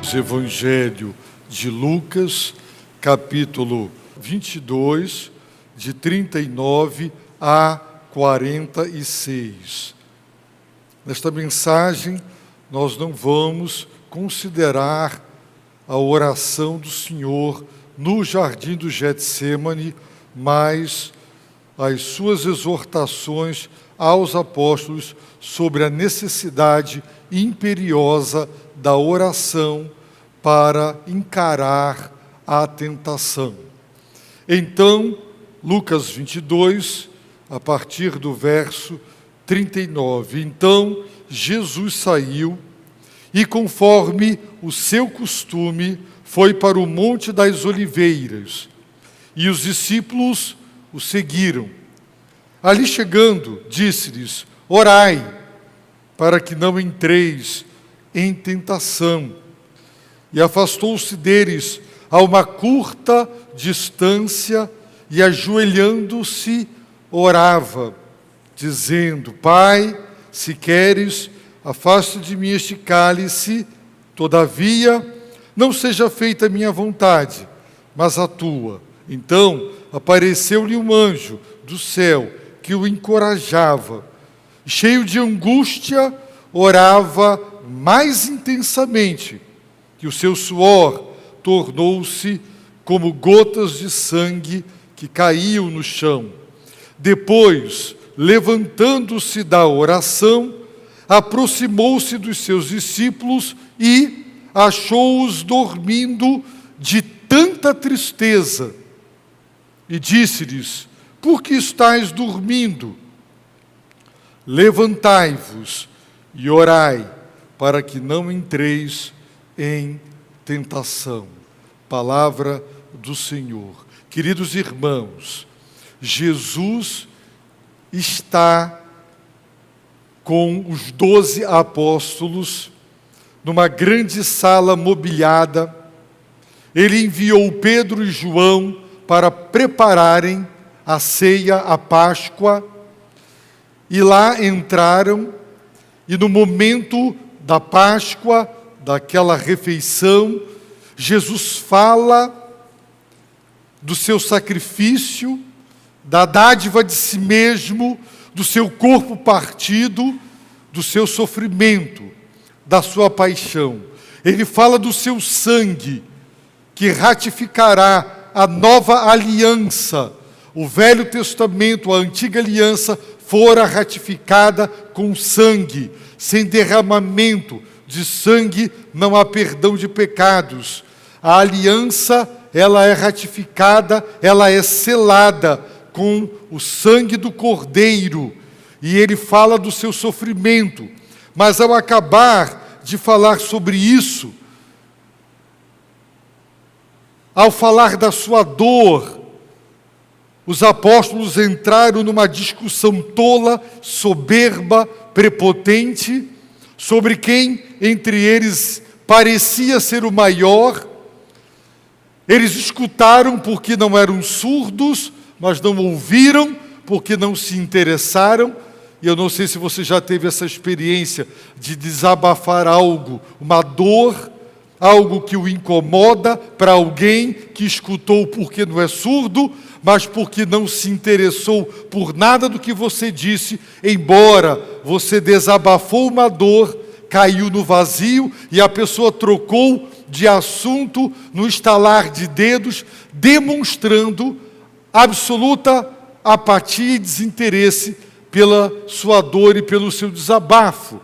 lermos Evangelho de Lucas, capítulo 22, de 39 a 46. Nesta mensagem, nós não vamos considerar a oração do Senhor no jardim do Getsêmani, mas as suas exortações aos apóstolos sobre a necessidade imperiosa da oração para encarar a tentação. Então, Lucas 22, a partir do verso 39. Então, Jesus saiu e, conforme o seu costume, foi para o Monte das Oliveiras, e os discípulos o seguiram. Ali chegando, disse-lhes: orai, para que não entreis em tentação. E afastou-se deles a uma curta distância e, ajoelhando-se, orava, dizendo: Pai, se queres, afasta de mim este cálice, todavia, não seja feita a minha vontade, mas a tua. Então apareceu-lhe um anjo do céu que o encorajava. Cheio de angústia, orava mais intensamente, que o seu suor tornou-se como gotas de sangue que caíam no chão. Depois, levantando-se da oração, aproximou-se dos seus discípulos e achou-os dormindo de tanta tristeza. E disse-lhes: por que estáis dormindo? Levantai-vos e orai, para que não entreis em tentação. Palavra do Senhor. Queridos irmãos, Jesus está com os 12 apóstolos numa grande sala mobiliada. Ele enviou Pedro e João para prepararem a ceia, a Páscoa, e lá entraram, e no momento da Páscoa, daquela refeição, Jesus fala do seu sacrifício, da dádiva de si mesmo, do seu corpo partido, do seu sofrimento, da sua paixão. Ele fala do seu sangue, que ratificará a nova aliança. O Velho Testamento, a Antiga Aliança, fora ratificada com sangue. Sem derramamento de sangue não há perdão de pecados. A aliança, ela é ratificada, ela é selada com o sangue do Cordeiro. E ele fala do seu sofrimento. Mas ao acabar de falar sobre isso, ao falar da sua dor, os apóstolos entraram numa discussão tola, soberba, prepotente, sobre quem entre eles parecia ser o maior. Eles escutaram porque não eram surdos, mas não ouviram porque não se interessaram. E eu não sei se você já teve essa experiência de desabafar algo, uma dor, algo que o incomoda para alguém que escutou porque não é surdo, mas porque não se interessou por nada do que você disse, embora você desabafou uma dor, caiu no vazio e a pessoa trocou de assunto no estalar de dedos, demonstrando absoluta apatia e desinteresse pela sua dor e pelo seu desabafo.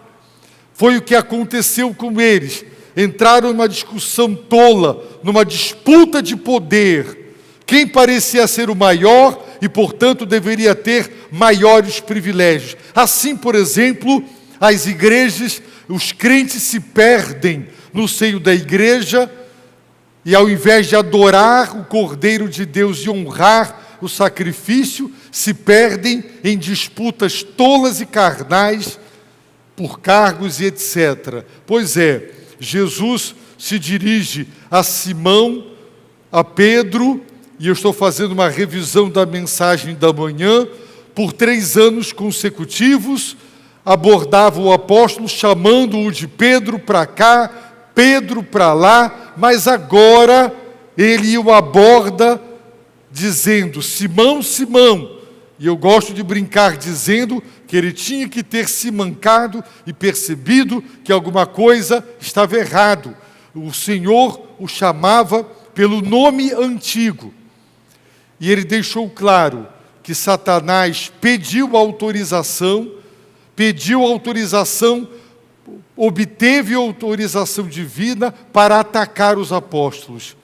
Foi o que aconteceu com eles. Entraram numa discussão tola, numa disputa de poder. Quem parecia ser o maior e, portanto, deveria ter maiores privilégios. Assim, por exemplo, as igrejas, os crentes se perdem no seio da igreja e, ao invés de adorar o Cordeiro de Deus e honrar o sacrifício, se perdem em disputas tolas e carnais por cargos e etc. Pois é, Jesus se dirige a Simão, a Pedro, e eu estou fazendo uma revisão da mensagem da manhã. Por 3 anos consecutivos, abordava o apóstolo, chamando-o de Pedro para cá, Pedro para lá, mas agora ele o aborda dizendo: Simão, Simão. E eu gosto de brincar dizendo que ele tinha que ter se mancado e percebido que alguma coisa estava errado. O Senhor o chamava pelo nome antigo. E ele deixou claro que Satanás pediu autorização, obteve autorização divina para atacar os apóstolos.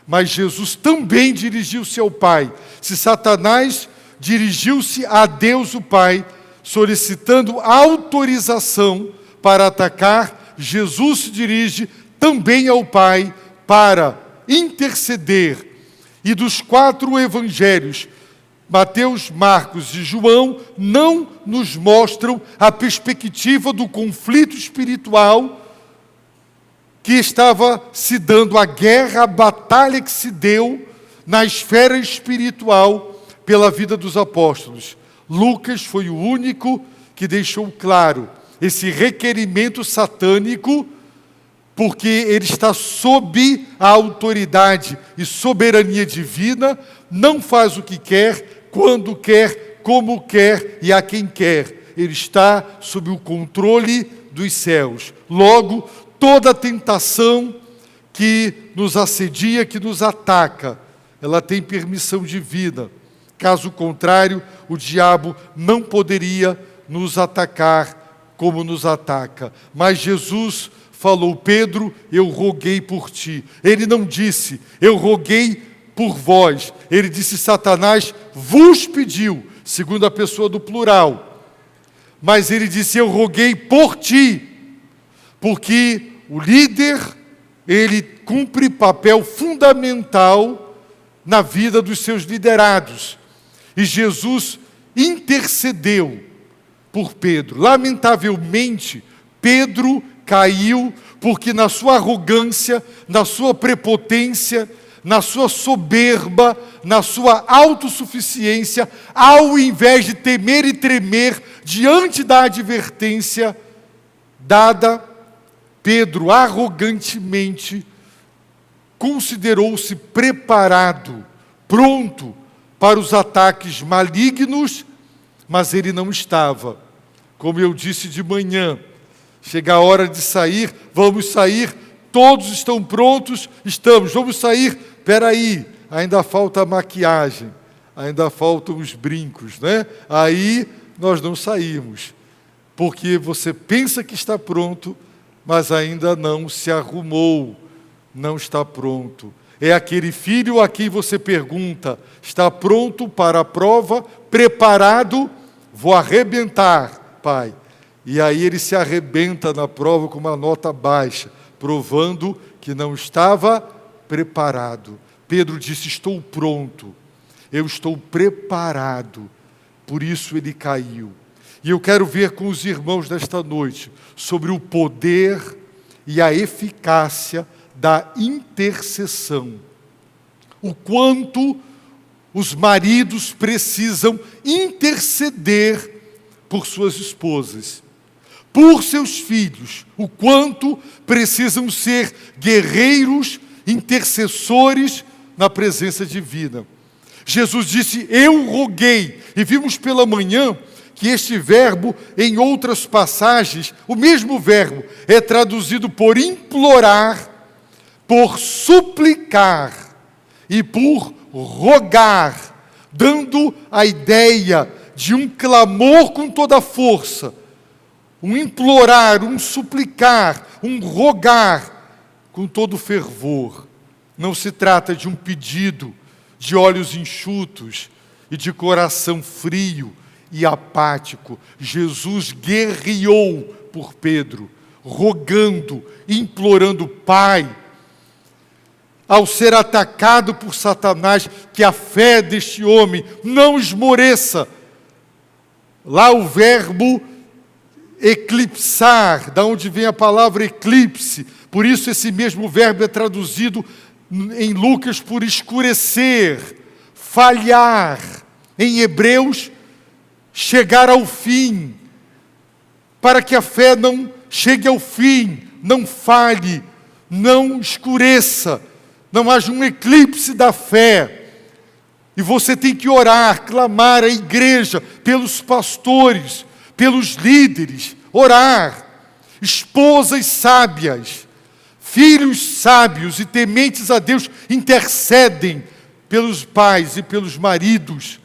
Mas Jesus também dirigiu-se ao Pai. Se Satanás dirigiu-se a Deus o Pai, solicitando autorização para atacar, Jesus se dirige também ao Pai para interceder. E dos 4 evangelhos, Mateus, Marcos e João, não nos mostram a perspectiva do conflito espiritual que estava se dando, a guerra, a batalha que se deu na esfera espiritual pela vida dos apóstolos. Lucas foi o único que deixou claro esse requerimento satânico, porque ele está sob a autoridade e soberania divina, não faz o que quer, quando quer, como quer e a quem quer. Ele está sob o controle dos céus. Logo, toda tentação que nos assedia, que nos ataca, ela tem permissão divina. Caso contrário, o diabo não poderia nos atacar como nos ataca. Mas Jesus falou: Pedro, eu roguei por ti. Ele não disse: eu roguei por vós. Ele disse: Satanás vos pediu, segundo a pessoa do plural. Mas ele disse: eu roguei por ti. Porque o líder, ele cumpre papel fundamental na vida dos seus liderados. E Jesus intercedeu por Pedro. Lamentavelmente, Pedro caiu porque na sua arrogância, na sua prepotência, na sua soberba, na sua autossuficiência, ao invés de temer e tremer diante da advertência dada, Pedro arrogantemente considerou-se preparado, pronto para os ataques malignos, mas ele não estava. Como eu disse de manhã, chega a hora de sair, vamos sair, todos estão prontos, estamos, vamos sair, peraí, ainda falta a maquiagem, ainda faltam os brincos, né? Aí nós não saímos, porque você pensa que está pronto, mas ainda não se arrumou, não está pronto. É aquele filho a quem você pergunta: está pronto para a prova? Preparado? Vou arrebentar, pai. E aí ele se arrebenta na prova com uma nota baixa, provando que não estava preparado. Pedro disse: estou pronto, eu estou preparado. Por isso ele caiu. E eu quero ver com os irmãos nesta noite sobre o poder e a eficácia da intercessão. O quanto os maridos precisam interceder por suas esposas, por seus filhos, o quanto precisam ser guerreiros, intercessores na presença divina. Jesus disse: eu roguei, e vimos pela manhã que este verbo, em outras passagens, o mesmo verbo é traduzido por implorar, por suplicar e por rogar, dando a ideia de um clamor com toda a força, um implorar, um suplicar, um rogar com todo fervor. Não se trata de um pedido de olhos enxutos e de coração frio e apático. Jesus guerreou por Pedro, rogando, implorando: Pai, ao ser atacado por Satanás, que a fé deste homem não esmoreça. Lá o verbo eclipsar, da onde vem a palavra eclipse, por isso esse mesmo verbo é traduzido em Lucas por escurecer, falhar. Em Hebreus, chegar ao fim, para que a fé não chegue ao fim, não falhe, não escureça, não haja um eclipse da fé. E você tem que orar, clamar a igreja, pelos pastores, pelos líderes, orar. Esposas sábias, filhos sábios e tementes a Deus intercedem pelos pais e pelos maridos,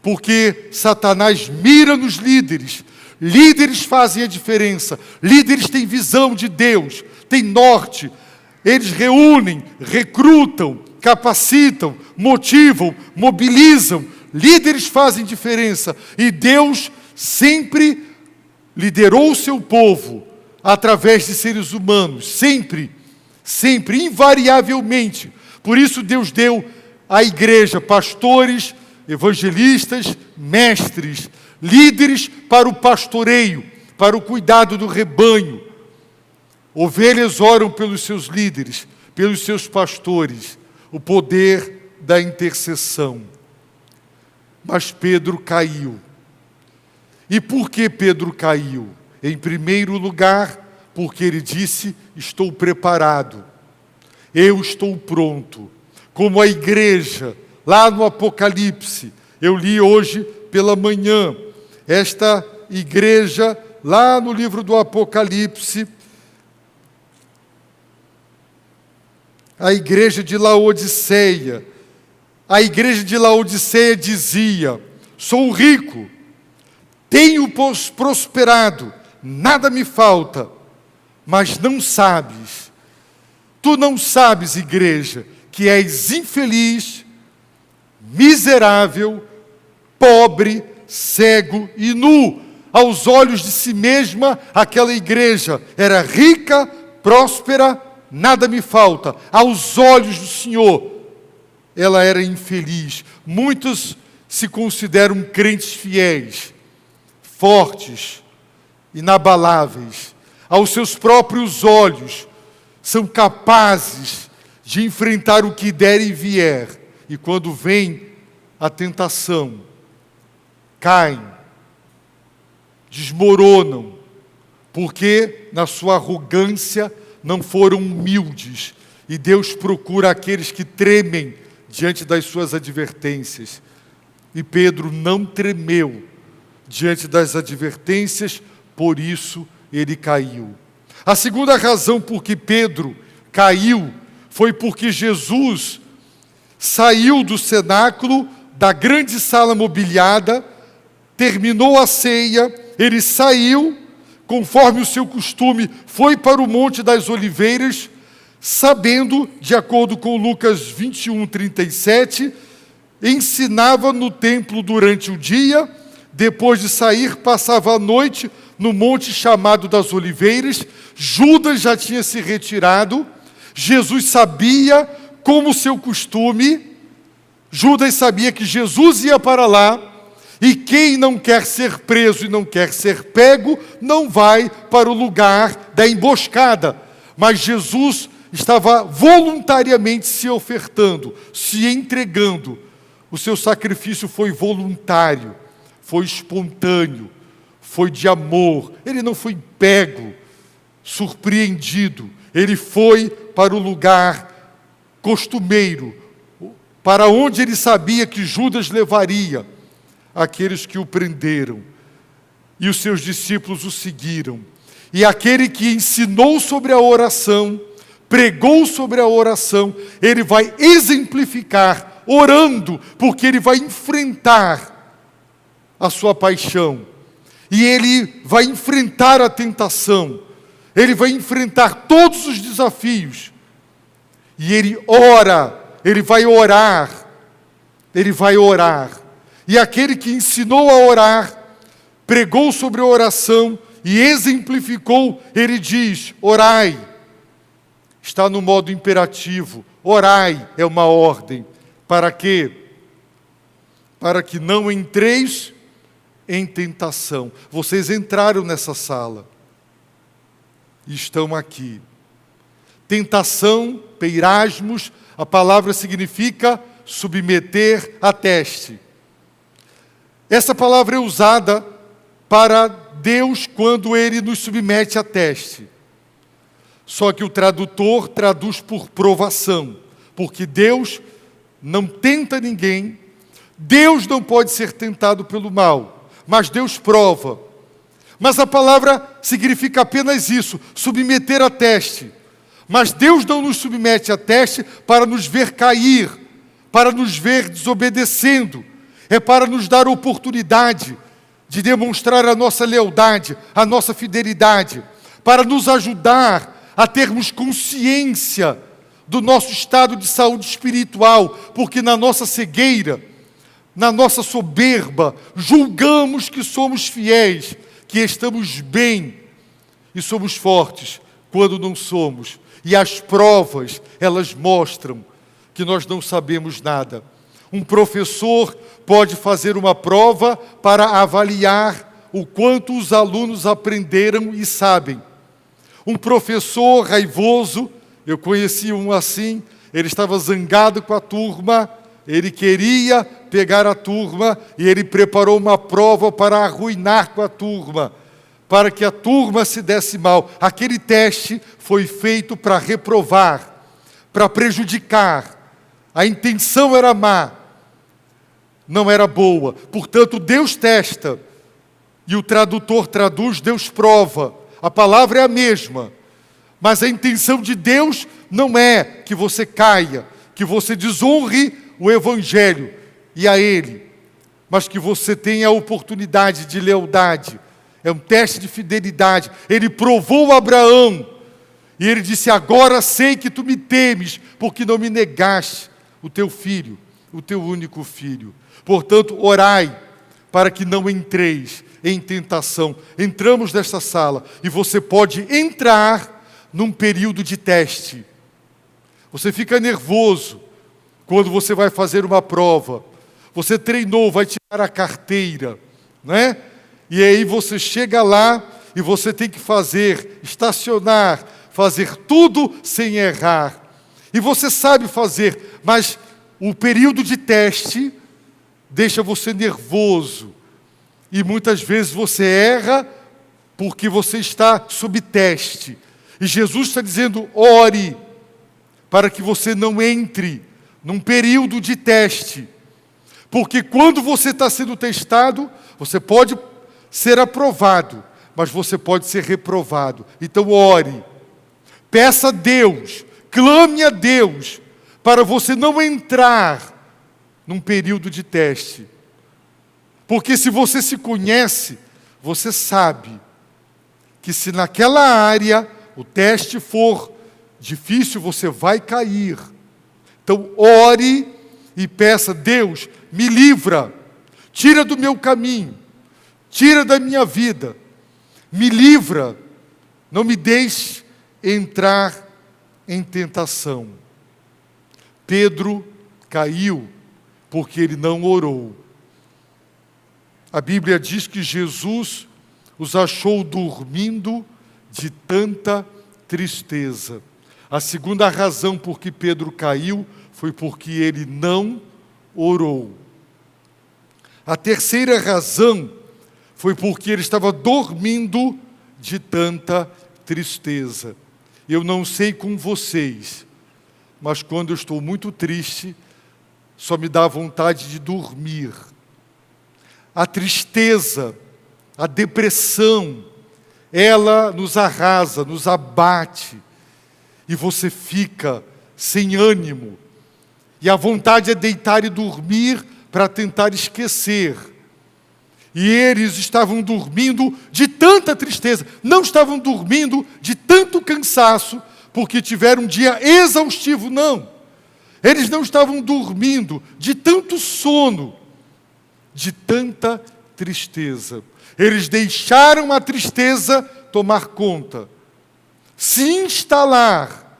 porque Satanás mira nos líderes. Líderes fazem a diferença, líderes têm visão de Deus, têm norte, eles reúnem, recrutam, capacitam, motivam, mobilizam. Líderes fazem diferença e Deus sempre liderou o seu povo através de seres humanos, sempre, invariavelmente. Por isso Deus deu à igreja pastores, evangelistas, mestres, líderes para o pastoreio, para o cuidado do rebanho. Ovelhas oram pelos seus líderes, pelos seus pastores, o poder da intercessão. Mas Pedro caiu. E por que Pedro caiu? Em primeiro lugar, porque ele disse: estou preparado, eu estou pronto. Como a igreja, lá no Apocalipse, eu li hoje pela manhã, esta igreja, lá no livro do Apocalipse, a igreja de Laodiceia. A igreja de Laodiceia dizia: sou rico, tenho prosperado, nada me falta, mas não sabes, tu não sabes, igreja, que és infeliz, miserável, pobre, cego e nu. Aos olhos de si mesma, aquela igreja era rica, próspera, nada me falta. Aos olhos do Senhor, ela era infeliz. Muitos se consideram crentes fiéis, fortes, inabaláveis. Aos seus próprios olhos, são capazes de enfrentar o que der e vier. E quando vem a tentação, caem, desmoronam, porque na sua arrogância não foram humildes. E Deus procura aqueles que tremem diante das suas advertências. E Pedro não tremeu diante das advertências, por isso ele caiu. A segunda razão por que Pedro caiu foi porque Jesus saiu do cenáculo, da grande sala mobiliada, terminou a ceia, ele saiu, conforme o seu costume, foi para o Monte das Oliveiras, sabendo, de acordo com Lucas 21:37, ensinava no templo durante o dia, depois de sair, passava a noite no monte chamado das Oliveiras. Judas já tinha se retirado, Jesus sabia, como seu costume, Judas sabia que Jesus ia para lá, e quem não quer ser preso e não quer ser pego, não vai para o lugar da emboscada. Mas Jesus estava voluntariamente se ofertando, se entregando. O seu sacrifício foi voluntário, foi espontâneo, foi de amor. Ele não foi pego, surpreendido. Ele foi para o lugar costumeiro, para onde ele sabia que Judas levaria aqueles que o prenderam. E os seus discípulos o seguiram. E aquele que ensinou sobre a oração, pregou sobre a oração, ele vai exemplificar, orando, porque ele vai enfrentar a sua paixão. E ele vai enfrentar a tentação. Ele vai enfrentar todos os desafios. E ele ora, ele vai orar. Ele vai orar. E aquele que ensinou a orar, pregou sobre a oração e exemplificou, ele diz: orai. Está no modo imperativo. Orai é uma ordem. Para quê? Para que não entreis em tentação. Vocês entraram nessa sala e estão aqui. Tentação, peirasmos, a palavra significa submeter a teste. Essa palavra é usada para Deus quando Ele nos submete a teste. Só que o tradutor traduz por provação, porque Deus não tenta ninguém, Deus não pode ser tentado pelo mal, mas Deus prova. Mas a palavra significa apenas isso, submeter a teste. Mas Deus não nos submete a teste para nos ver cair, para nos ver desobedecendo. É para nos dar oportunidade de demonstrar a nossa lealdade, a nossa fidelidade, para nos ajudar a termos consciência do nosso estado de saúde espiritual, porque na nossa cegueira, na nossa soberba, julgamos que somos fiéis, que estamos bem e somos fortes, quando não somos. E as provas, elas mostram que nós não sabemos nada. Um professor pode fazer uma prova para avaliar o quanto os alunos aprenderam e sabem. Um professor raivoso, eu conheci um assim, ele estava zangado com a turma, ele queria pegar a turma e ele preparou uma prova para arruinar com a turma, para que a turma se desse mal. Aquele teste foi feito para reprovar, para prejudicar. A intenção era má, não era boa. Portanto, Deus testa e o tradutor traduz, Deus prova. A palavra é a mesma, mas a intenção de Deus não é que você caia, que você desonre o Evangelho e a Ele, mas que você tenha a oportunidade de lealdade. É um teste de fidelidade. Ele provou Abraão e ele disse: agora sei que tu me temes, porque não me negaste o teu filho, o teu único filho. Portanto, orai para que não entreis em tentação. Entramos nesta sala e você pode entrar num período de teste. Você fica nervoso quando você vai fazer uma prova. Você treinou, vai tirar a carteira, né? E aí você chega lá e você tem que estacionar, fazer tudo sem errar. E você sabe fazer, mas o período de teste deixa você nervoso. E muitas vezes você erra porque você está sob teste. E Jesus está dizendo: ore, para que você não entre num período de teste. Porque quando você está sendo testado, você pode ser aprovado, mas você pode ser reprovado. Então ore, peça a Deus, clame a Deus, para você não entrar num período de teste. Porque se você se conhece, você sabe que se naquela área o teste for difícil, você vai cair. Então ore e peça: Deus, me livra, tira do meu caminho, tira da minha vida, me livra, não me deixe entrar em tentação. Pedro caiu porque ele não orou. A Bíblia diz que Jesus os achou dormindo de tanta tristeza. A segunda razão por que Pedro caiu foi porque ele não orou. A terceira razão foi porque ele estava dormindo de tanta tristeza. Eu não sei com vocês, mas quando eu estou muito triste, só me dá vontade de dormir. A tristeza, a depressão, ela nos arrasa, nos abate, e você fica sem ânimo. E a vontade é deitar e dormir para tentar esquecer. E eles estavam dormindo de tanta tristeza, não estavam dormindo de tanto cansaço, porque tiveram um dia exaustivo, não. Eles não estavam dormindo de tanto sono, de tanta tristeza. Eles deixaram a tristeza tomar conta, se instalar,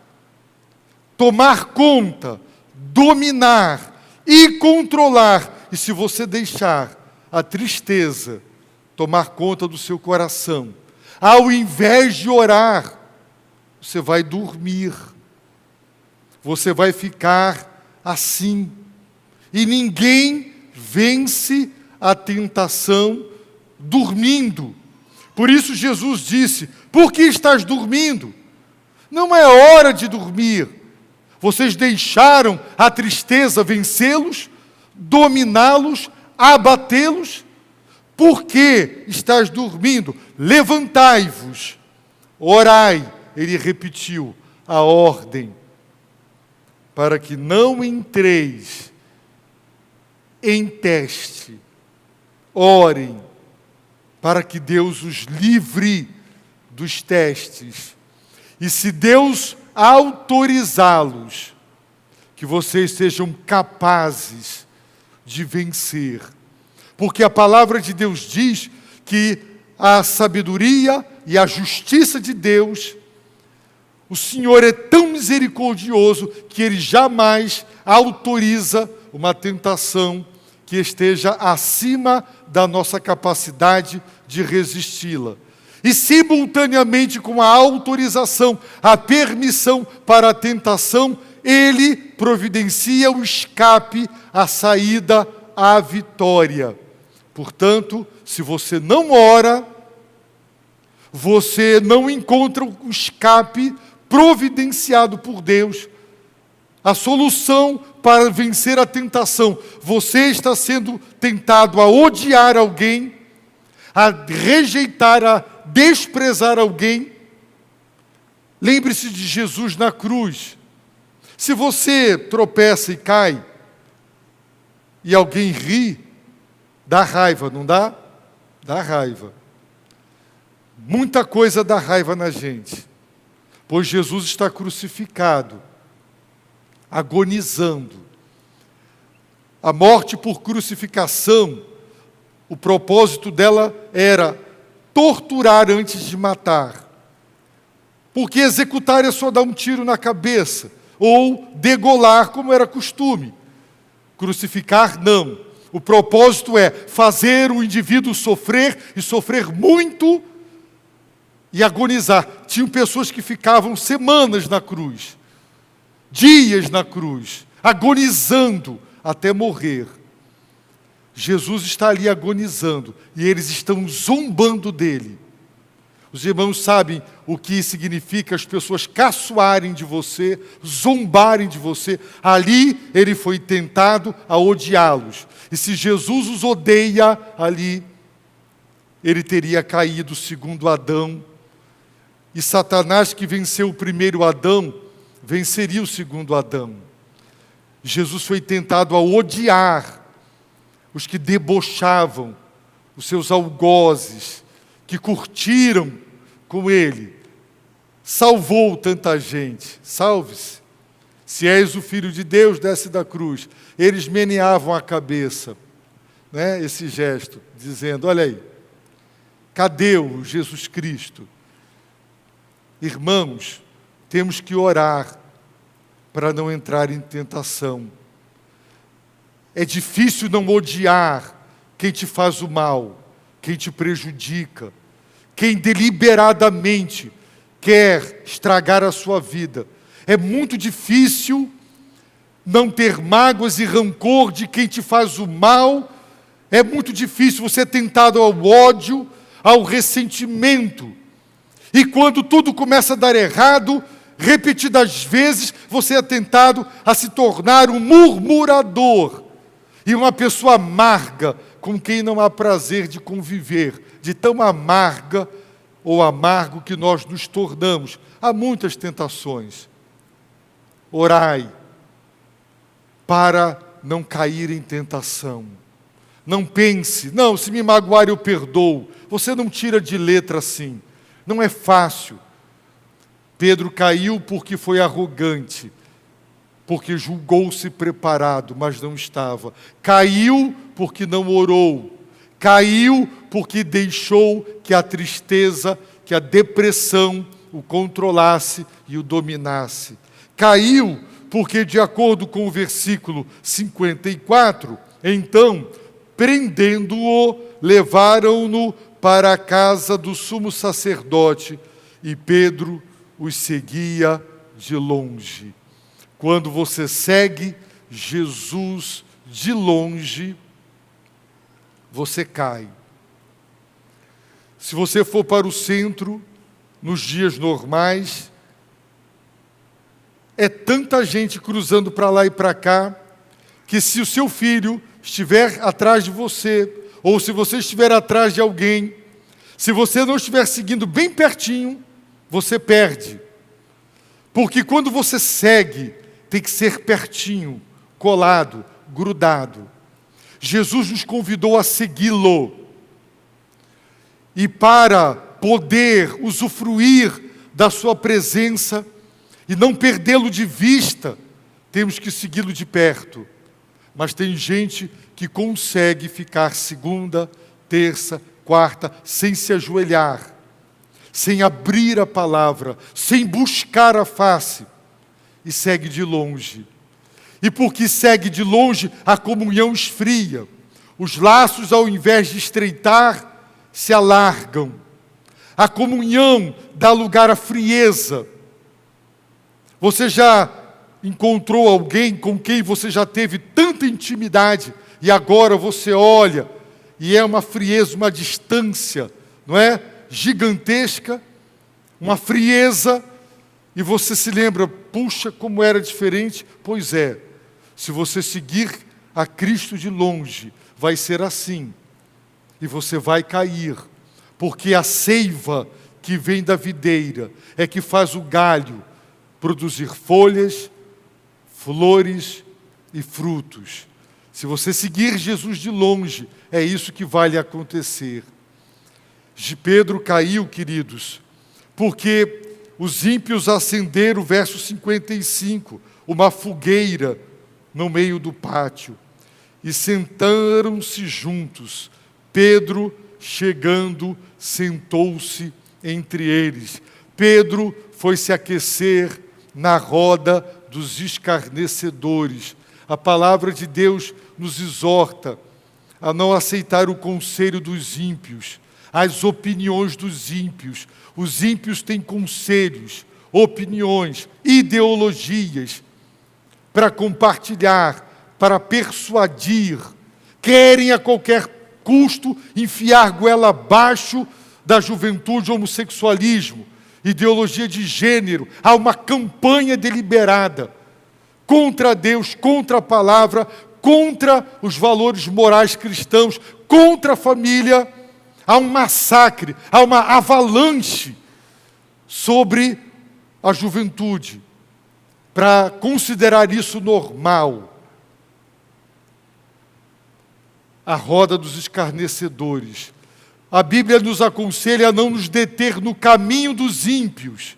tomar conta, dominar e controlar. E se você deixar a tristeza tomar conta do seu coração, ao invés de orar, você vai dormir. Você vai ficar assim. E ninguém vence a tentação dormindo. Por isso Jesus disse: por que estás dormindo? Não é hora de dormir. Vocês deixaram a tristeza vencê-los, dominá-los, abatê-los. Por que estás dormindo? Levantai-vos, orai. Ele repetiu a ordem, para que não entreis em teste. Orem, para que Deus os livre dos testes. E se Deus autorizá-los, que vocês sejam capazes de vencer. Porque a palavra de Deus diz que a sabedoria e a justiça de Deus, o Senhor é tão misericordioso que Ele jamais autoriza uma tentação que esteja acima da nossa capacidade de resisti-la. E simultaneamente com a autorização, a permissão para a tentação, Ele providencia o escape, a saída, a vitória. Portanto, se você não ora, você não encontra o escape providenciado por Deus, a solução para vencer a tentação. Você está sendo tentado a odiar alguém, a rejeitar, a desprezar alguém. Lembre-se de Jesus na cruz. Se você tropeça e cai, e alguém ri, dá raiva, não dá? Dá raiva. Muita coisa dá raiva na gente, pois Jesus está crucificado, agonizando. A morte por crucificação, o propósito dela era torturar antes de matar. Porque executar é só dar um tiro na cabeça, ou degolar, como era costume. Crucificar, não. O propósito é fazer o indivíduo sofrer, e sofrer muito, e agonizar. Tinham pessoas que ficavam semanas na cruz, dias na cruz, agonizando até morrer. Jesus está ali agonizando, e eles estão zombando dele. Os irmãos sabem o que significa as pessoas caçoarem de você, zombarem de você. Ali ele foi tentado a odiá-los. E se Jesus os odeia ali, ele teria caído segundo Adão. E Satanás, que venceu o primeiro Adão, venceria o segundo Adão. Jesus foi tentado a odiar os que debochavam, os seus algozes, que curtiram com ele. Salvou tanta gente. Salve-se. Se és o Filho de Deus, desce da cruz. Eles meneavam a cabeça, né? Esse gesto, dizendo, olha aí, cadê o Jesus Cristo? Irmãos, temos que orar para não entrar em tentação. É difícil não odiar quem te faz o mal, quem te prejudica, quem deliberadamente quer estragar a sua vida. É muito difícil não ter mágoas e rancor de quem te faz o mal. É muito difícil você tentado ao ódio, ao ressentimento. E quando tudo começa a dar errado, repetidas vezes, você é tentado a se tornar um murmurador e uma pessoa amarga, com quem não há prazer de conviver, de tão amarga ou amargo que nós nos tornamos. Há muitas tentações. Orai para não cair em tentação. Não pense, não, se me magoar eu perdoo. Você não tira de letra assim. Não é fácil. Pedro caiu porque foi arrogante, porque julgou-se preparado, mas não estava. Caiu porque não orou. Caiu porque deixou que a tristeza, que a depressão o controlasse e o dominasse. Caiu porque, de acordo com o versículo 54, então, prendendo-o, levaram-no para a casa do sumo sacerdote, e Pedro os seguia de longe. Quando você segue Jesus de longe, você cai. Se você for para o centro, nos dias normais, é tanta gente cruzando para lá e para cá, que se o seu filho estiver atrás de você, ou se você estiver atrás de alguém, se você não estiver seguindo bem pertinho, você perde. Porque quando você segue, tem que ser pertinho, colado, grudado. Jesus nos convidou a segui-lo. E para poder usufruir da sua presença e não perdê-lo de vista, temos que segui-lo de perto. Mas tem gente que consegue ficar segunda, terça, quarta, sem se ajoelhar, sem abrir a palavra, sem buscar a face, e segue de longe. E porque segue de longe, a comunhão esfria. Os laços, ao invés de estreitar, se alargam. A comunhão dá lugar à frieza. Você já encontrou alguém com quem você já teve tanta intimidade e agora você olha e é uma frieza, uma distância, não é? Gigantesca, uma frieza, e você se lembra, puxa, como era diferente. Pois é, se você seguir a Cristo de longe, vai ser assim, e você vai cair, porque a seiva que vem da videira é que faz o galho produzir folhas, flores e frutos. Se você seguir Jesus de longe, é isso que vai lhe acontecer. Pedro caiu, queridos, porque os ímpios acenderam, verso 55, uma fogueira no meio do pátio, e sentaram-se juntos. Pedro, chegando, sentou-se entre eles. Pedro foi se aquecer na roda dos escarnecedores. A palavra de Deus nos exorta a não aceitar o conselho dos ímpios, as opiniões dos ímpios. Os ímpios têm conselhos, opiniões, ideologias para compartilhar, para persuadir. Querem a qualquer custo enfiar goela abaixo da juventude, homossexualismo, ideologia de gênero. Há uma campanha deliberada contra Deus, contra a palavra, contra os valores morais cristãos, contra a família. Há um massacre, há uma avalanche sobre a juventude, para considerar isso normal. A roda dos escarnecedores. A Bíblia nos aconselha a não nos deter no caminho dos ímpios.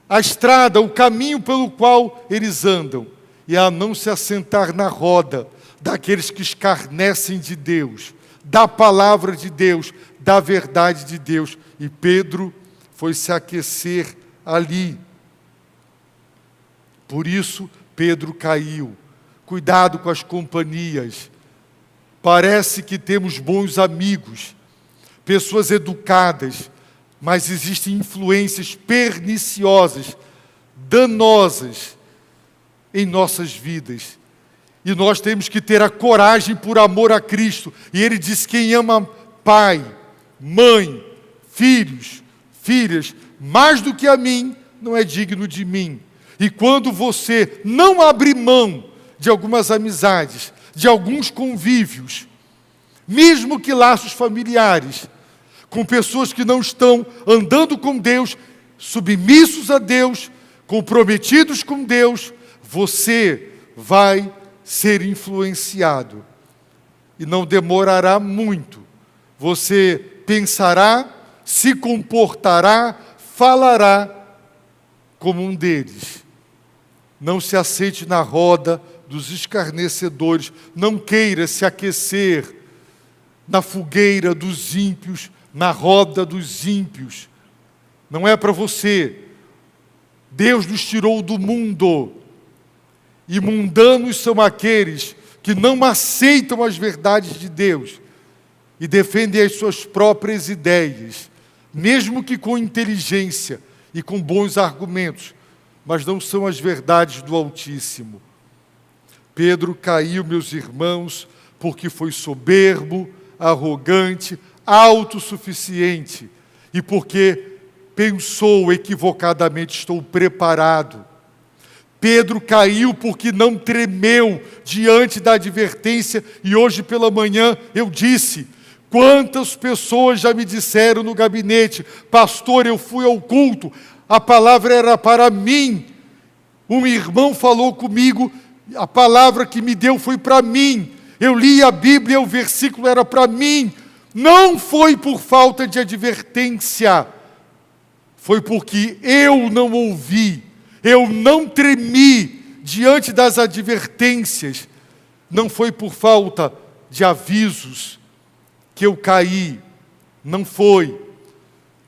A estrada, o caminho pelo qual eles andam. E a não se assentar na roda daqueles que escarnecem de Deus, da palavra de Deus, da verdade de Deus. E Pedro foi se aquecer ali. Por isso, Pedro caiu. Cuidado com as companhias. Parece que temos bons amigos, pessoas educadas, mas existem influências perniciosas, danosas em nossas vidas. E nós temos que ter a coragem por amor a Cristo. E ele diz: quem ama pai, mãe, filhos, filhas, mais do que a mim, não é digno de mim. E quando você não abre mão de algumas amizades, de alguns convívios, mesmo que laços familiares, com pessoas que não estão andando com Deus, submissos a Deus, comprometidos com Deus, você vai ser influenciado. E não demorará muito. Você pensará, se comportará, falará como um deles. Não se aceite na roda dos escarnecedores. Não queira se aquecer na fogueira dos ímpios, na roda dos ímpios. Não é para você. Deus nos tirou do mundo. E mundanos são aqueles que não aceitam as verdades de Deus e defendem as suas próprias ideias, mesmo que com inteligência e com bons argumentos, mas não são as verdades do Altíssimo. Pedro caiu, meus irmãos, porque foi soberbo, arrogante, autossuficiente, e porque pensou equivocadamente: estou preparado. Pedro caiu porque não tremeu diante da advertência, e hoje pela manhã eu disse: quantas pessoas já me disseram no gabinete: pastor, eu fui ao culto, a palavra era para mim. Um irmão falou comigo, a palavra que me deu foi para mim. Eu li a Bíblia, o versículo era para mim. Não foi por falta de advertência, foi porque eu não ouvi, eu não tremi diante das advertências. Não foi por falta de avisos que eu caí, não foi.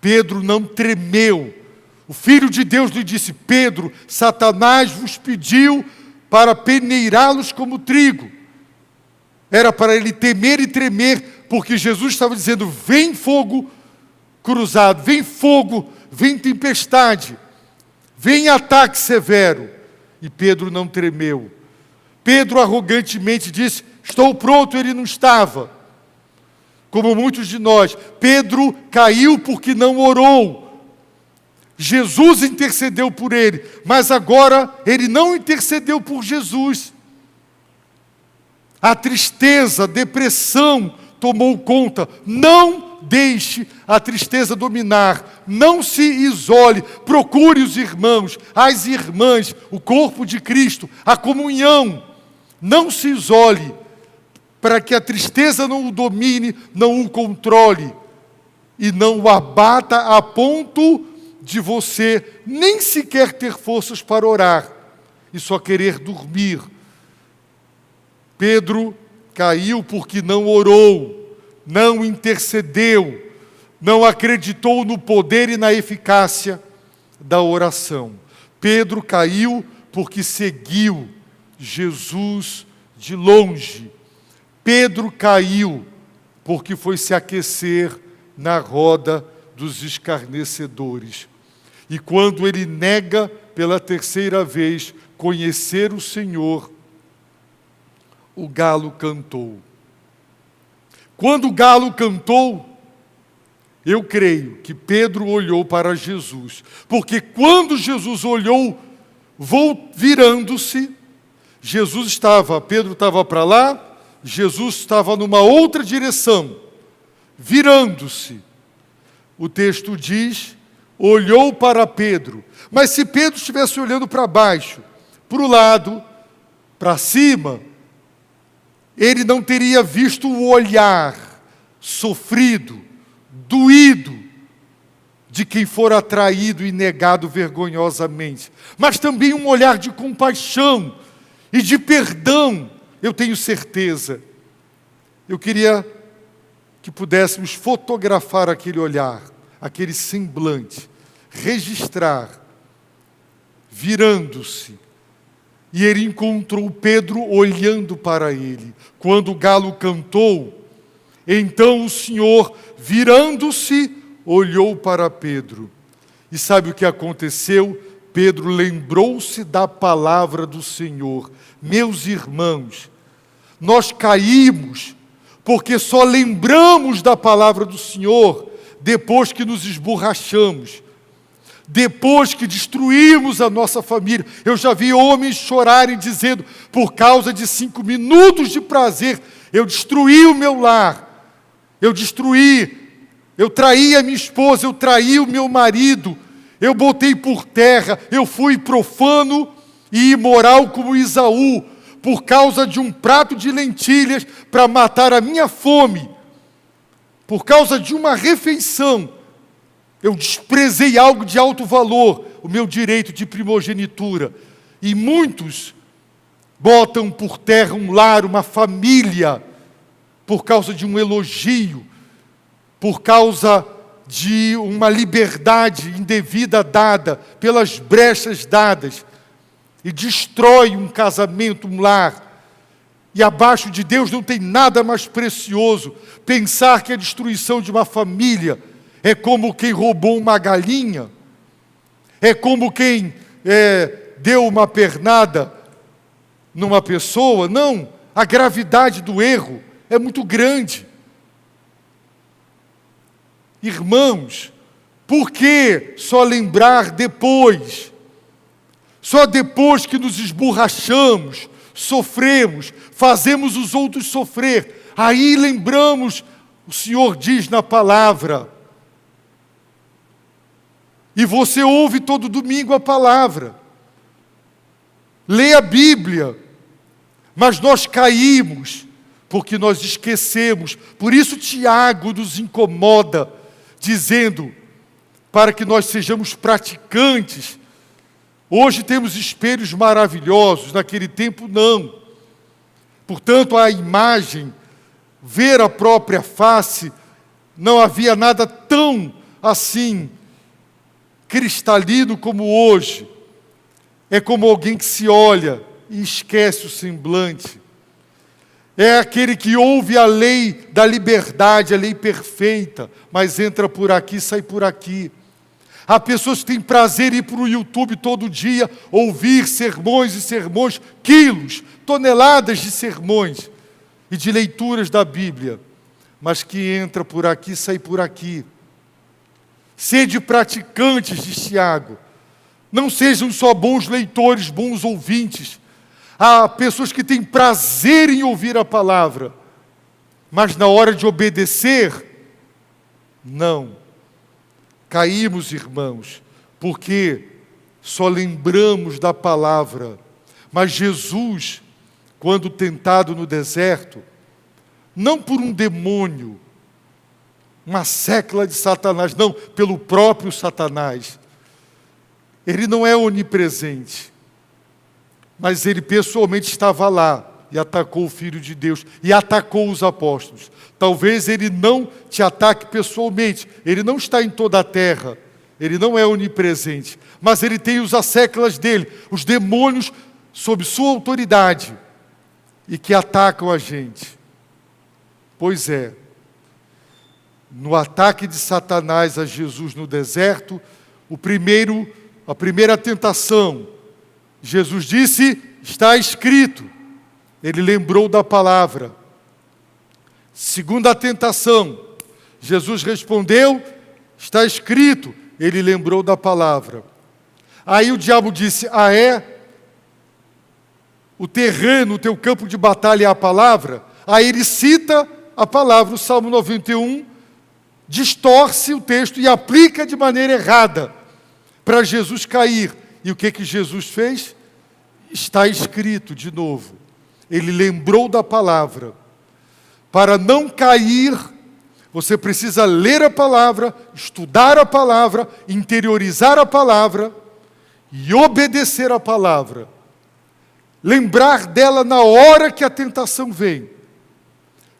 Pedro não tremeu. O Filho de Deus lhe disse: Pedro, Satanás vos pediu para peneirá-los como trigo. Era para ele temer e tremer, porque Jesus estava dizendo: vem fogo cruzado, vem fogo, vem tempestade, vem ataque severo. E Pedro não tremeu. Pedro arrogantemente disse: estou pronto. Ele não estava. Como muitos de nós, Pedro caiu porque não orou. Jesus intercedeu por ele, mas agora ele não intercedeu por Jesus. A tristeza, a depressão tomou conta. Não deixe a tristeza dominar. Não se isole. Procure os irmãos, as irmãs, o corpo de Cristo, a comunhão. Não se isole, para que a tristeza não o domine, não o controle e não o abata a ponto de você nem sequer ter forças para orar e só querer dormir. Pedro caiu porque não orou, não intercedeu, não acreditou no poder e na eficácia da oração. Pedro caiu porque seguiu Jesus de longe. Pedro caiu porque foi se aquecer na roda dos escarnecedores. E quando ele nega pela terceira vez conhecer o Senhor, o galo cantou. Quando o galo cantou, eu creio que Pedro olhou para Jesus, porque quando Jesus olhou, virando-se, Pedro estava para lá, Jesus estava numa outra direção, virando-se. O texto diz: olhou para Pedro. Mas se Pedro estivesse olhando para baixo, para o lado, para cima, ele não teria visto o olhar sofrido, doído, de quem for atraído e negado vergonhosamente. Mas também um olhar de compaixão e de perdão, eu tenho certeza. Eu queria que pudéssemos fotografar aquele olhar, aquele semblante, registrar, virando-se. E ele encontrou Pedro olhando para ele. Quando o galo cantou, então o Senhor, virando-se, olhou para Pedro. E sabe o que aconteceu? Pedro lembrou-se da palavra do Senhor. Meus irmãos, nós caímos porque só lembramos da palavra do Senhor depois que nos esborrachamos, depois que destruímos a nossa família. Eu já vi homens chorarem dizendo: por causa de 5 minutos de prazer, eu destruí o meu lar, eu traí a minha esposa, eu traí o meu marido, eu botei por terra, eu fui profano e imoral como Esaú, por causa de um prato de lentilhas para matar a minha fome, por causa de uma refeição, eu desprezei algo de alto valor, o meu direito de primogenitura. E muitos botam por terra um lar, uma família, por causa de um elogio, por causa de uma liberdade indevida dada, pelas brechas dadas, e destrói um casamento, um lar. E abaixo de Deus não tem nada mais precioso. Pensar que a destruição de uma família é como quem roubou uma galinha, é como quem deu uma pernada numa pessoa. Não, a gravidade do erro é muito grande. Irmãos, Por que só lembrar depois? Só depois que nos esborrachamos, sofremos, fazemos os outros sofrer. Aí lembramos, o Senhor diz na palavra. E você ouve todo domingo a palavra. Lê a Bíblia. Mas nós caímos, porque nós esquecemos. Por isso Tiago nos incomoda, dizendo, para que nós sejamos praticantes. Hoje temos espelhos maravilhosos, naquele tempo não. Portanto, a imagem, ver a própria face, não havia nada tão assim, cristalino como hoje. É como alguém que se olha e esquece o semblante. É aquele que ouve a lei da liberdade, a lei perfeita, mas entra por aqui e sai por aqui. Há pessoas que têm prazer em ir para o YouTube todo dia, ouvir sermões e sermões, quilos, toneladas de sermões e de leituras da Bíblia, mas que entra por aqui e sai por aqui. Sede praticantes, diz Tiago. Não sejam só bons leitores, bons ouvintes. Há pessoas que têm prazer em ouvir a palavra, mas na hora de obedecer, não. Caímos, irmãos, porque só lembramos da palavra. Mas Jesus, quando tentado no deserto, não por um demônio, uma sécula de Satanás, não, pelo próprio Satanás. Ele não é onipresente, mas ele pessoalmente estava lá e atacou o Filho de Deus e atacou os apóstolos. Talvez ele não te ataque pessoalmente, ele não está em toda a terra, ele não é onipresente, mas ele tem os asséculas dele, os demônios sob sua autoridade e que atacam a gente. Pois é, no ataque de Satanás a Jesus no deserto, a primeira tentação, Jesus disse, está escrito. Ele lembrou da palavra. Segunda tentação, Jesus respondeu, está escrito. Ele lembrou da palavra. Aí o diabo disse, o terreno, o teu campo de batalha é a palavra? Aí ele cita a palavra, o Salmo 91, distorce o texto e aplica de maneira errada para Jesus cair. E o que Jesus fez? Está escrito de novo. Ele lembrou da palavra. Para não cair, você precisa ler a palavra, estudar a palavra, interiorizar a palavra e obedecer a palavra. Lembrar dela na hora que a tentação vem.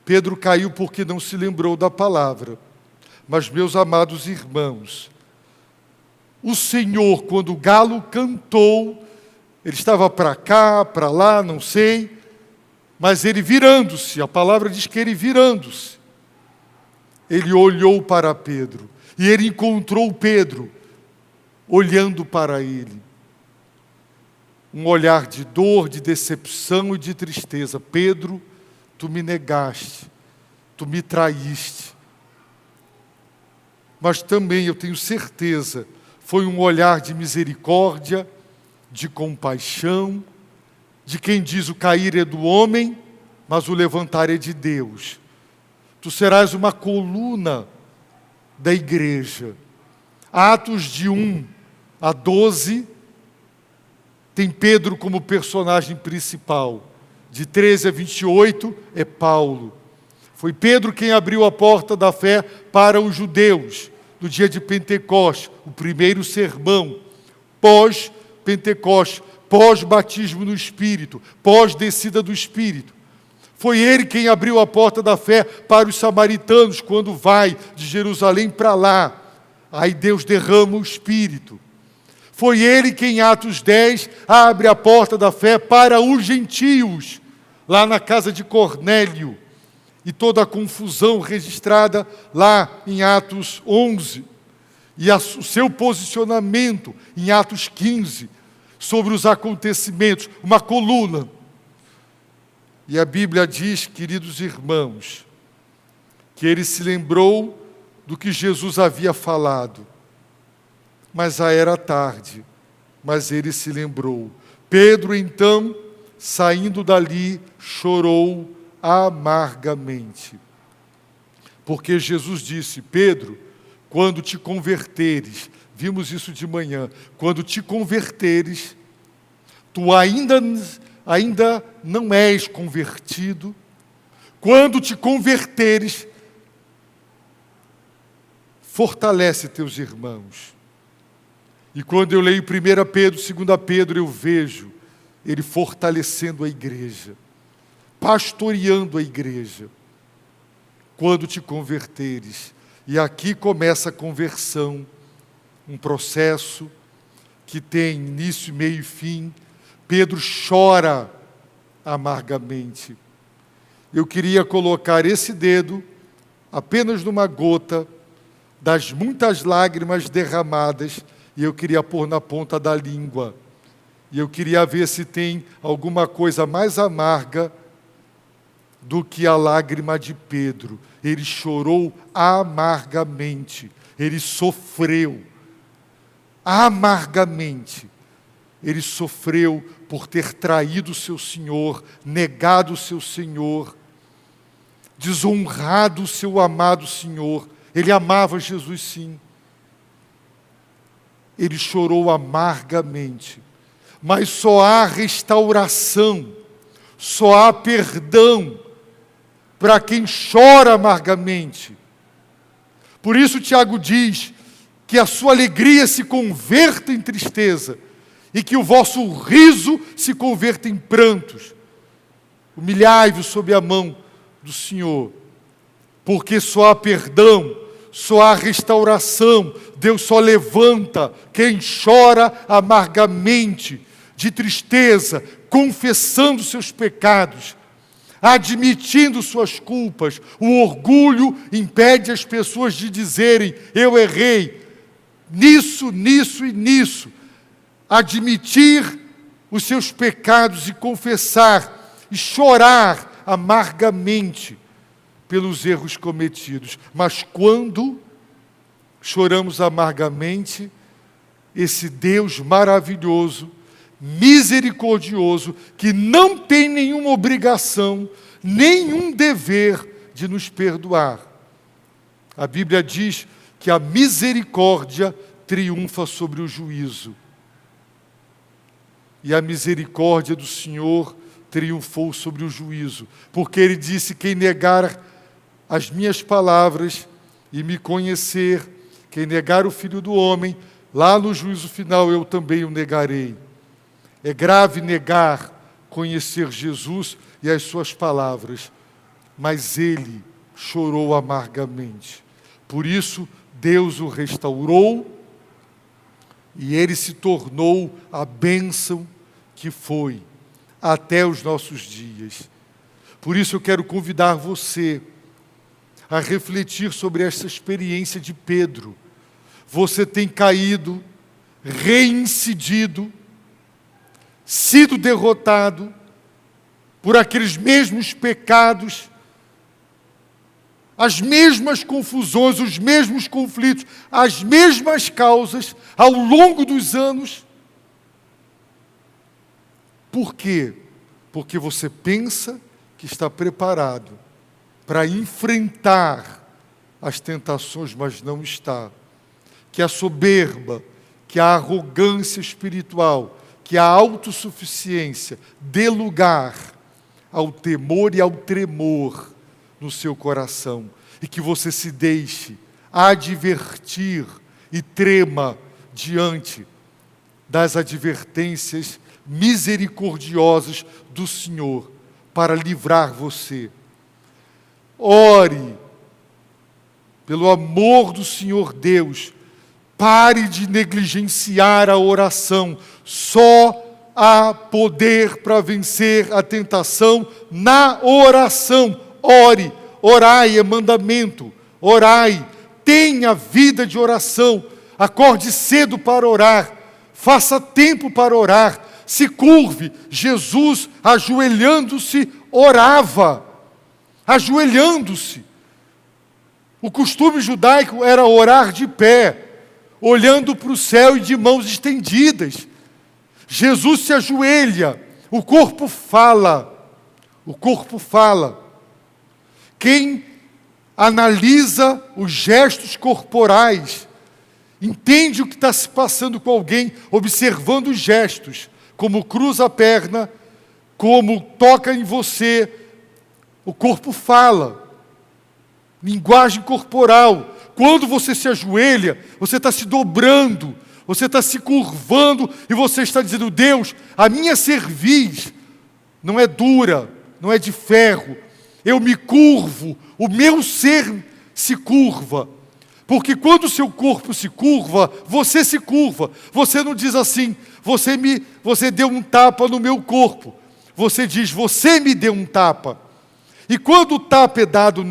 Pedro caiu porque não se lembrou da palavra. Mas, meus amados irmãos, o Senhor, quando o galo cantou, ele estava para cá, para lá, não sei, mas ele virando-se, a palavra diz que ele virando-se, ele olhou para Pedro, e ele encontrou Pedro, olhando para ele. Um olhar de dor, de decepção e de tristeza. Pedro, tu me negaste, tu me traíste. Mas também, eu tenho certeza, foi um olhar de misericórdia, de compaixão, de quem diz o cair é do homem, mas o levantar é de Deus. Tu serás uma coluna da igreja. Atos de 1 a 12, tem Pedro como personagem principal. De 13 a 28 é Paulo. Foi Pedro quem abriu a porta da fé para os judeus, no dia de Pentecostes, o primeiro sermão, pós-Pentecostes, pós-batismo no Espírito, pós-descida do Espírito. Foi ele quem abriu a porta da fé para os samaritanos, quando vai de Jerusalém para lá. Aí Deus derrama o Espírito. Foi ele quem, em Atos 10, abre a porta da fé para os gentios, lá na casa de Cornélio. E toda a confusão registrada lá em Atos 11. E o seu posicionamento em Atos 15, sobre os acontecimentos, uma coluna. E a Bíblia diz, queridos irmãos, que ele se lembrou do que Jesus havia falado. mas já era tarde. Mas ele se lembrou. Pedro, então, saindo dali, chorou amargamente. Porque Jesus disse: Pedro, quando te converteres, vimos isso de manhã, quando te converteres, tu ainda não és convertido. Quando te converteres, fortalece teus irmãos. E quando eu leio 1 Pedro, 2 Pedro, eu vejo ele fortalecendo a igreja, pastoreando a igreja. Quando te converteres. E aqui começa a conversão, um processo que tem início, meio e fim. Pedro chora amargamente. Eu queria colocar esse dedo apenas numa gota das muitas lágrimas derramadas, e eu queria pôr na ponta da língua. E eu queria ver se tem alguma coisa mais amarga do que a lágrima de Pedro. Ele chorou amargamente, ele sofreu amargamente. Ele sofreu por ter traído o seu Senhor, negado o seu Senhor, desonrado o seu amado Senhor. Ele amava Jesus, sim. Ele chorou amargamente. Mas só há restauração, só há perdão para quem chora amargamente. Por isso Tiago diz que a sua alegria se converta em tristeza e que o vosso riso se converta em prantos. Humilhai-vos sob a mão do Senhor, porque só há perdão, só há restauração. Deus só levanta quem chora amargamente, de tristeza, confessando seus pecados, admitindo suas culpas. O orgulho impede as pessoas de dizerem: eu errei nisso, nisso e nisso. Admitir os seus pecados e confessar e chorar amargamente pelos erros cometidos. Mas quando choramos amargamente, esse Deus maravilhoso, misericordioso, que não tem nenhuma obrigação, nenhum dever de nos perdoar. A Bíblia diz que a misericórdia triunfa sobre o juízo. E a misericórdia do Senhor triunfou sobre o juízo, porque Ele disse: quem negar as minhas palavras e me conhecer, quem negar o Filho do Homem, lá no juízo final eu também o negarei. É grave negar conhecer Jesus e as suas palavras, mas ele chorou amargamente. Por isso, Deus o restaurou e ele se tornou a bênção que foi até os nossos dias. Por isso eu quero convidar você a refletir sobre essa experiência de Pedro. Você tem caído, reincidido, sido derrotado por aqueles mesmos pecados, as mesmas confusões, os mesmos conflitos, as mesmas causas ao longo dos anos. Por quê? Porque você pensa que está preparado para enfrentar as tentações, mas não está. Que a soberba, que a arrogância espiritual, que a autossuficiência dê lugar ao temor e ao tremor no seu coração, e que você se deixe advertir e trema diante das advertências misericordiosas do Senhor para livrar você. Ore, pelo amor do Senhor Deus, pare de negligenciar a oração. Só há poder para vencer a tentação na oração. Ore, orai é mandamento, orai, tenha vida de oração, acorde cedo para orar, faça tempo para orar, se curve. Jesus, ajoelhando-se, orava, ajoelhando-se. O costume judaico era orar de pé. olhando para o céu e de mãos estendidas. Jesus se ajoelha, o corpo fala. O corpo fala. Quem analisa os gestos corporais, entende o que está se passando com alguém, observando os gestos, como cruza a perna, como toca em você, o corpo fala. Linguagem corporal. Quando você se ajoelha, você está se dobrando, você está se curvando e você está dizendo: Deus, a minha cerviz não é dura, não é de ferro. Eu me curvo, o meu ser se curva. Porque quando o seu corpo se curva, você se curva. Você não diz assim: você deu um tapa no meu corpo. Você diz: você me deu um tapa. E quando o tapa é dado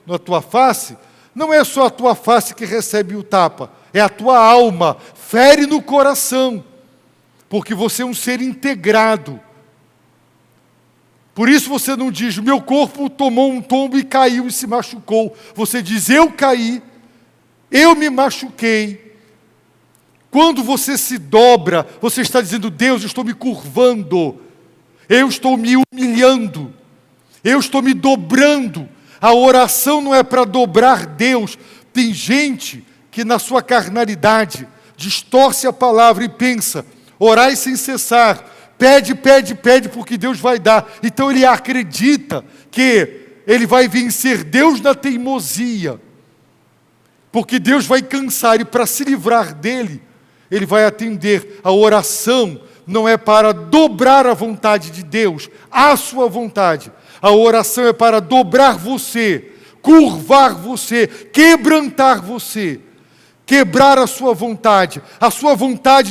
na tua face, não é só a tua face que recebe o tapa, é a tua alma, fere no coração, porque você é um ser integrado. Por isso você não diz: meu corpo tomou um tombo e caiu e se machucou. Você diz: eu caí, eu me machuquei. Quando você se dobra, você está dizendo: Deus, eu estou me curvando, eu estou me humilhando, eu estou me dobrando. A oração não é para dobrar Deus. Tem gente que na sua carnalidade distorce a palavra e pensa: orai sem cessar, pede, pede, pede, porque Deus vai dar. Então ele acredita que ele vai vencer Deus na teimosia, porque Deus vai cansar, e para se livrar dele, ele vai atender. A oração não é para dobrar a vontade de Deus, a sua vontade. A oração é para dobrar você, curvar você, quebrantar você, quebrar a sua vontade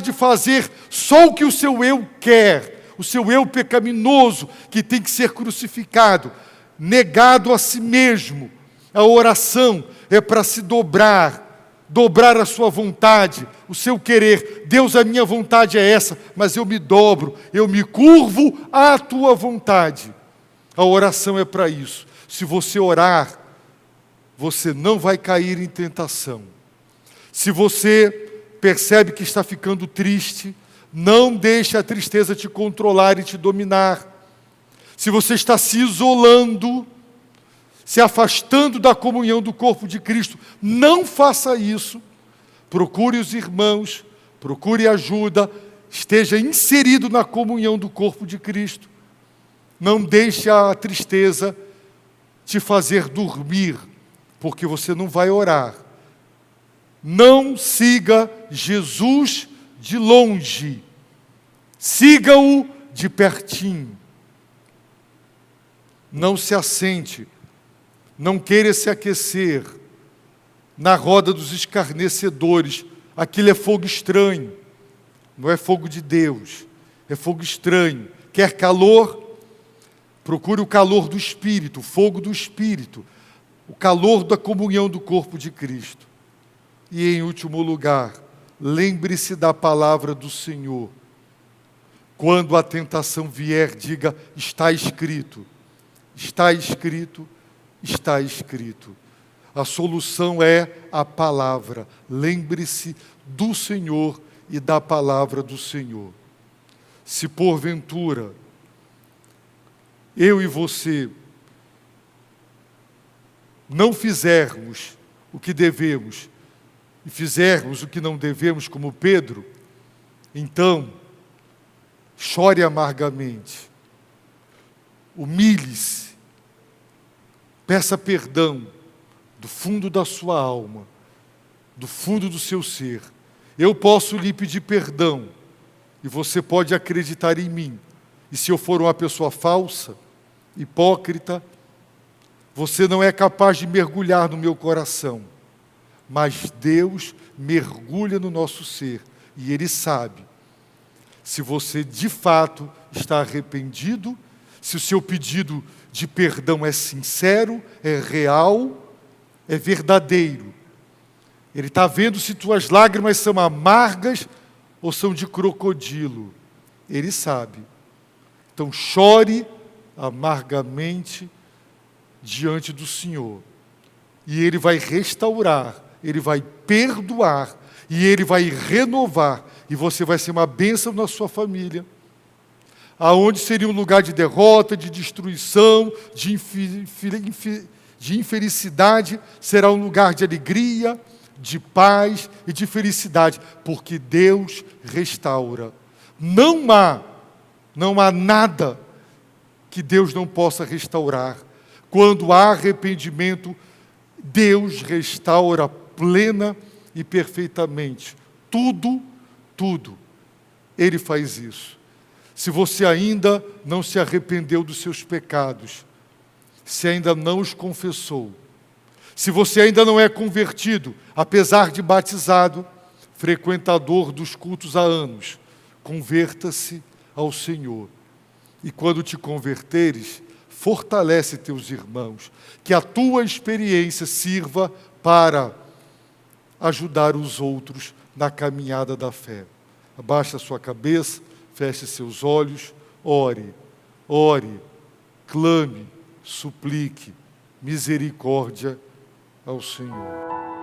de fazer só o que o seu eu quer, o seu eu pecaminoso, que tem que ser crucificado, negado a si mesmo. A oração é para se dobrar a sua vontade, o seu querer. Deus, a minha vontade é essa, mas eu me dobro, eu me curvo à tua vontade. A oração é para isso. Se você orar, você não vai cair em tentação. Se você percebe que está ficando triste, não deixe a tristeza te controlar e te dominar. Se você está se isolando, se afastando da comunhão do corpo de Cristo, não faça isso. Procure os irmãos, procure ajuda, esteja inserido na comunhão do corpo de Cristo. Não deixe a tristeza te fazer dormir, porque você não vai orar. Não siga Jesus de longe, siga-o de pertinho. Não se assente, não queira se aquecer na roda dos escarnecedores. Aquilo é fogo estranho, não é fogo de Deus, é fogo estranho. Quer calor? Procure o calor do Espírito, o fogo do Espírito, o calor da comunhão do corpo de Cristo. E em último lugar, lembre-se da palavra do Senhor. Quando a tentação vier, diga: está escrito, está escrito, está escrito. A solução é a palavra. Lembre-se do Senhor e da palavra do Senhor. Se porventura eu e você não fizermos o que devemos e fizermos o que não devemos, como Pedro, então chore amargamente, humilhe-se, peça perdão do fundo da sua alma, do fundo do seu ser. Eu posso lhe pedir perdão e você pode acreditar em mim. E se eu for uma pessoa falsa, hipócrita, você não é capaz de mergulhar no meu coração, mas Deus mergulha no nosso ser e Ele sabe se você de fato está arrependido, se o seu pedido de perdão é sincero, é real, é verdadeiro. Ele está vendo se tuas lágrimas são amargas ou são de crocodilo. Ele sabe. Então chore amargamente diante do Senhor. E Ele vai restaurar, Ele vai perdoar, E Ele vai renovar, e você vai ser uma bênção na sua família. Aonde seria um lugar de derrota, de destruição, de infelicidade, será um lugar de alegria, de paz e de felicidade, porque Deus restaura. Não há nada que Deus não possa restaurar. Quando há arrependimento, Deus restaura plena e perfeitamente. Tudo. Ele faz isso. Se você ainda não se arrependeu dos seus pecados, se ainda não os confessou, se você ainda não é convertido, apesar de batizado, frequentador dos cultos há anos, converta-se ao Senhor. E quando te converteres, fortalece teus irmãos, que a tua experiência sirva para ajudar os outros na caminhada da fé. Abaixe a sua cabeça, feche seus olhos, ore, clame, suplique misericórdia ao Senhor.